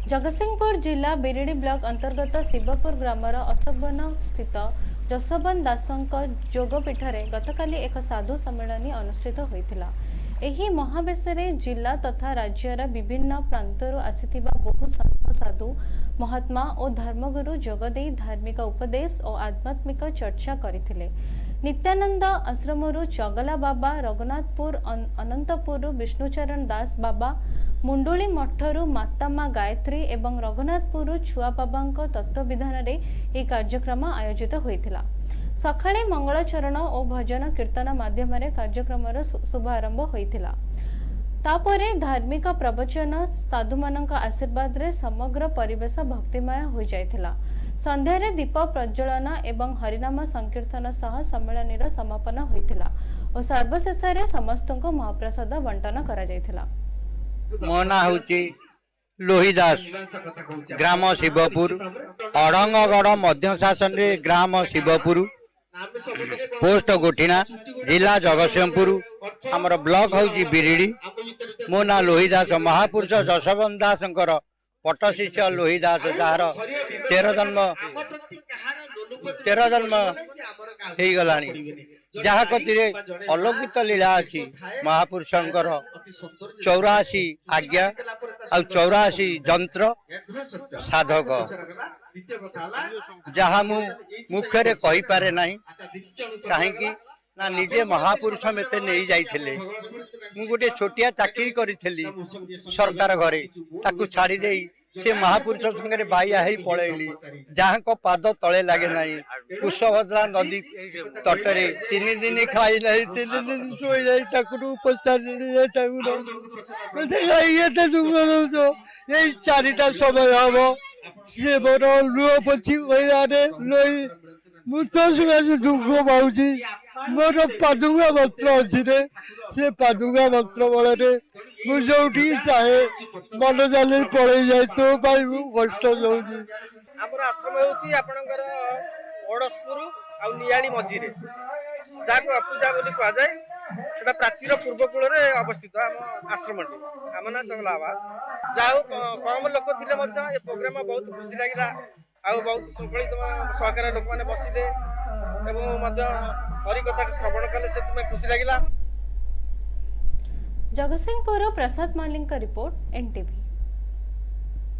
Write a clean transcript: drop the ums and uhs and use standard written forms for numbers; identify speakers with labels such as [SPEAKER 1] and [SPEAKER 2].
[SPEAKER 1] जगतसिंहपुर जिला बिरिडी ब्लॉक अंतर्गत शिवपुर ग्रामर अशोकवन स्थित जशोबन दासଙ୍କ जोगपीठरे गतकाली एक साधु सम्मेलन अनुष्ठित होइतिला। एही महावेशरे जिला तथा राज्यर विभिन्न प्रांतरू आसिथिबा बहु संत साधु महात्मा और धर्मगुरु जोगदे धार्मिक उपदेश और आध्यात्मिक चर्चा करथिले। नित्यानंद आश्रमरू चगला बाबा, रघुनाथपुर अनंतपुर विष्णुचरण दास बाबा, मुंडुली मठरू मातामा गायत्री एवं रघुनाथपुर छुआ बाबा तत्वविधान यह कार्यक्रम आयोजित होइतिला। सकाळे मंगलाचरण और भजन कीर्तन माध्यम कार्यक्रम शुभारंभ होइतिला। तापरे धार्मिक प्रवचन साधु मानक आशीर्वाद रे समग्र परिवेश भक्तिमय हो जाइथिला। संध्यारे दीप प्रज्वलन एवं हरिनाम संकीर्तन सह सम्मेलन समापन होइतिला और सर्वशेष रे समस्तको महाप्रसाद बंटन करा जाइथिला।
[SPEAKER 2] मो ना होची लोहीदास, ग्राम शिवपुर, अड़ंगगढ़ मध्य शासन रे ग्राम शिवपुर, पोस्ट गोठिना, जिला जगतसिंहपुर, आमर ब्लॉक होची बिरिडी। मो ना लोहीदास, महापुरुष जशोबन दासंकर पट शिष्य लोहीदास, जार 13 जन्म हो गलानी। जहाँ कतिरे अलौकित लीला अच्छी महापुरुषंकर 84 आज्ञा आ 84 जंत्र साधक जहाँ मु मुखरे कही पारे नहीं कहीं ना निजे महापुरुष मते नहीं जाइथिले। मु गोटे छोटिया चाकरी करी सरकार घरे ताकू छाड़ी दे से महापुरुष संगे बाया ही पलैली। जहाँ को पाद तले लगे नहीं। कुशभद्रा नदी तटरे 3 दिन खाई नहीं, 3 दिन सोई जाई। ठाकुर पचारे ठाकुर यही 4टा समय हम सी मोर लुह पची लई मुझे दुख पाऊँ। मोर पादुंगा मंत्र अच्छी से पादुंगा मंत्र बल मुझे चाहे मन जाले पड़े जाए तो कष्ट जाऊँगी।
[SPEAKER 3] आमर आश्रम होपर ओडसपुर आ नियाली मझी जहाँ अपूजा बोली कह जाए प्राचीर पूर्वकूल अवस्थित आम आश्रम आम ना चगला बाबा। जहाँ कम लोक थे प्रोग्राम बहुत खुशी लगे आ बहुत श्रृंखलित सहकार लोक मैंने बसिले हरिकथा श्रवण कले से खुशी लगे।
[SPEAKER 1] जगतसिंहपुर प्रसाद मालिक रिपोर्ट, NTV।